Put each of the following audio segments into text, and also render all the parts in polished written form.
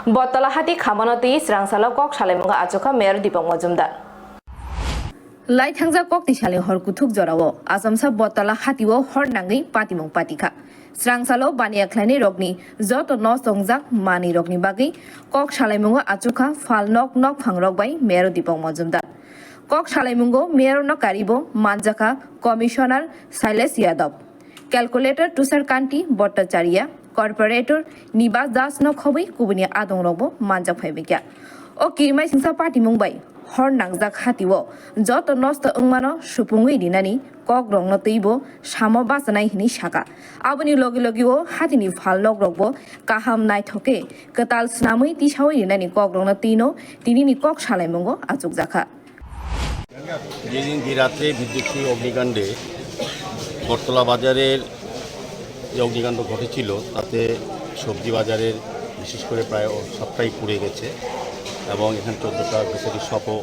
বটতলাহাটি খামানতি স্রাংসালো কক সালেমুঙ্গা আচোখা মেয়র দীপক মজুমদার লাইথাংজা কক তিসালে হরকুথুক জরাও আসামসা বটতলাহাটিও হরনাঙ্গি পাতিমুং পাতিখা স্রাংসালো বানিয়াখ্লানি রগনি যত ন সংজাক মানি রগনি বাগি কক সালেমুঙ্গা আচোখা ফাল নক নক ফাংরকবাই মেয়র দীপক মজুমদার কক সালেমুঙ্গো মেয়র নকারিবো মানজাখা commissioner Sailesh Yadav calculator Tushar Kanti Bhattacharya corporator Nibas Das নখবই কুবনি আদং রগবো মানজাক ফাইবিকা ও কিরমাই সিংসা পার্টি মুংবাই হর নাংজাক হাতিও যত নষ্ট উংমানো সুপুঙ্গই দিনানি কক রং নতইবো সামো বাসনাই হিনি শাখা আবনি লগে লগেও হাতিনি ফাল লগ রগবো কাহাম নাইথকে কতাল স্নামই তিসাওই দিনানি কক রং নতিনো তিনিনি কক সালাইমুঙ্গো আচুক জাখা যেদিন রাত্রে বিদ্যুৎ অগ্নিকাণ্ডে বটতলা বাজারের যে অগ্নিকাণ্ড ঘটেছিল তাতে সবজি বাজারের বিশেষ করে প্রায় সবটাই পুড়ে গেছে এবং এখানে 14টা গ্রোসারি শপও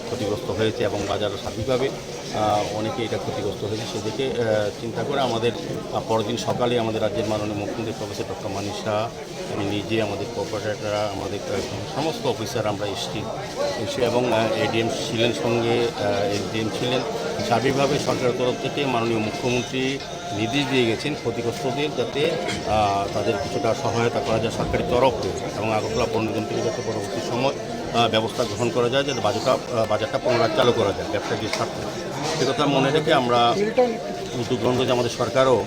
ক্ষতিগ্রস্ত হয়েছে এবং বাজার সার্বিকভাবে অনেকে এটা ক্ষতিগ্রস্ত হয়েছে সেদিকে চিন্তা করে আমাদের পরের দিন সকালে আমাদের রাজ্যের মাননীয় মুখ্যমন্ত্রী প্রফেসর ডক্টর মানিক শাহ আমি নিজে আমাদের কর্পোরেটররা আমাদের সমস্ত অফিসার আমরা এসেছি এবং এডিএম ছিলেন সঙ্গে এসডিএম ছিলেন সার্বিকভাবে সরকারের তরফ থেকে মাননীয় মুখ্যমন্ত্রী নির্দেশ দিয়ে গেছেন ক্ষতিগ্রস্তদের যাতে তাদের কিছুটা সহায়তা করা যায় সরকারি তরফে এবং আগরতলা পণ্যগণ থেকে যাতে পরবর্তী সময় ব্যবস্থা গ্রহণ করা যায় যাতে বাজারটা পুনরায় চালু করা যায় ব্যবসায়ীদের স্বার্থে সে কথা মনে রেখে আমরা উদ্যোগ গ্রহণ করে আমাদের সরকারও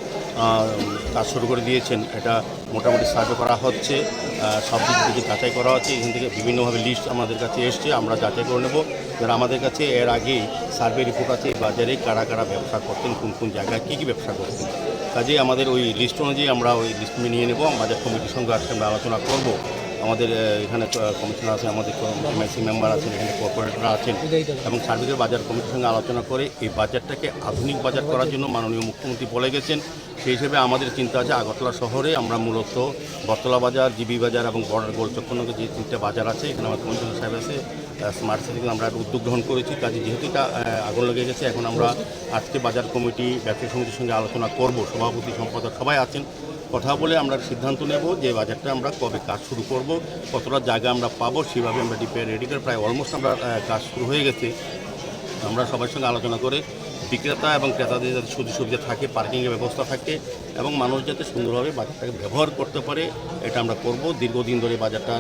কাজ শুরু করে দিয়েছেন এটা মোটামুটি সার্ভে করা হচ্ছে সব দিক থেকে যাচাই করা হচ্ছে এখান থেকে বিভিন্নভাবে লিস্ট আমাদের কাছে এসছে আমরা যাচাই করে নেব যারা আমাদের কাছে এর আগেই সার্ভে রিপোর্ট আছে বাজারে কারা কারা ব্যবসা করতেন কোন কোন জায়গায় কী কী ব্যবসা করতেন কাজেই আমাদের ওই লিস্ট অনুযায়ী আমরা ওই লিস্ট নিয়ে নেব বাজার কমিটির সঙ্গে আজকে আমরা আলোচনা করব আমাদের এখানে কমিশনার আছে আমাদের এমআইসি মেম্বার আছেন এখানে কর্পোরেটররা আছেন এবং সার্ভিসের বাজার কমিটির সঙ্গে আলোচনা করে এই বাজারটাকে আধুনিক বাজার করার জন্য মাননীয় মুখ্যমন্ত্রী বলে গেছেন সেই হিসেবে আমাদের চিন্তা আছে আগরতলা শহরে আমরা মূলত বটতলা বাজার জিবি বাজার এবং বর্ডার গোলচক্রনগর যে 3টে বাজার আছে এখানে আমার কমিশনার সাহেব আছে স্মার্ট সিটি থেকে আমরা উদ্যোগ গ্রহণ করেছি কাজে যেহেতু এটা আগুন লেগে গেছে এখন আমরা আজকে বাজার কমিটি ব্যবসায়ী সমিতির সঙ্গে আলোচনা করব সভাপতি সম্পাদক সবাই আছেন কথা বলে আমরা সিদ্ধান্ত নেব যে বাজারটা আমরা কবে কাজ শুরু করব কতটা জায়গা আমরা পাবো সেভাবে আমরা রেডি করে প্রায় অলমোস্ট আমরা কাজ শুরু হয়ে গেছে আমরা সবার সঙ্গে আলোচনা করে বিক্রেতা এবং ক্রেতাদের যাতে সুযোগ সুবিধা থাকে পার্কিংয়ের ব্যবস্থা থাকে এবং মানুষ যাতে সুন্দরভাবে বাজারটাকে ব্যবহার করতে পারে এটা আমরা করব দীর্ঘদিন ধরে বাজারটা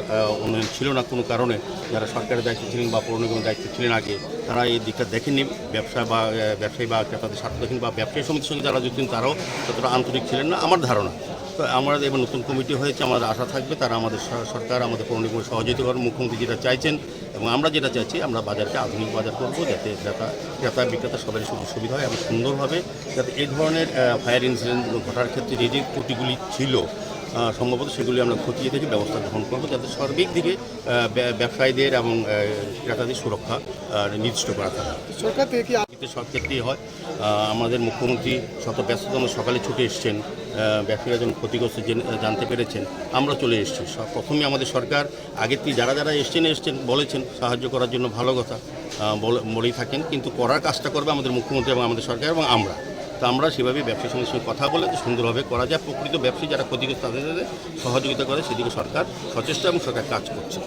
উন্নয়ন ছিল না কোনো কারণে যারা সরকারের দায়িত্বে ছিলেন বা পৌর নিগমের দায়িত্বে ছিলেন আগে তারা এই দিকটা দেখেননি ব্যবসায়ী বা ক্রেতাদের স্বার্থ দেখেন বা ব্যবসায়ী সমিতির সঙ্গে যারা যুক্ত তারাও ততটা আন্তরিক ছিলেন না আমার ধারণা তো আমরা এবার নতুন কমিটি হয়েছে আমাদের আশা থাকবে তারা আমাদের সরকার আমাদের পৌর নিগমের সহযোগিতা করেন মুখ্যমন্ত্রী যেটা চাইছেন এবং আমরা যেটা চাইছি আমরা বাজারকে আধুনিক বাজার করবো যাতে ক্রেতা বিক্রেতা সবারই সুযোগ সুবিধা হয় এবং সুন্দরভাবে যাতে এই ধরনের ফায়ার ইনসিডেন্ট ঘটার ক্ষেত্রে যে ত্রুটিগুলি ছিল সম্ভবত সেগুলি আমরা খতিয়ে থেকে ব্যবস্থা গ্রহণ করবো যাতে সার্বিক দিকে ব্যবসায়ীদের এবং ক্রেতাদের সুরক্ষা নির্দিষ্ট করা থাকে সরকার থেকে সব ক্ষেত্রেই হয় আমাদের মুখ্যমন্ত্রী শত ব্যস্ততম সকালে ছুটে এসছেন ব্যবসায়ীরা যখন ক্ষতিগ্রস্ত জানতে পেরেছেন আমরা চলে এসেছি প্রথমে আমাদের সরকার আগের থেকে যারা যারা এসছেন বলেছেন সাহায্য করার জন্য ভালো কথা বলেই থাকেন কিন্তু করার কাজটা করবে আমাদের মুখ্যমন্ত্রী এবং আমাদের সরকার এবং আমরা তো আমরা সেভাবে ব্যবসায়ীর সঙ্গে কথা বলে সুন্দরভাবে করা যায় প্রকৃত ব্যবসায়ী যারা ক্ষতিগ্রস্ত তাদের সহযোগিতা করে সেদিকে সরকার সচেষ্ট এবং সরকার কাজ করছে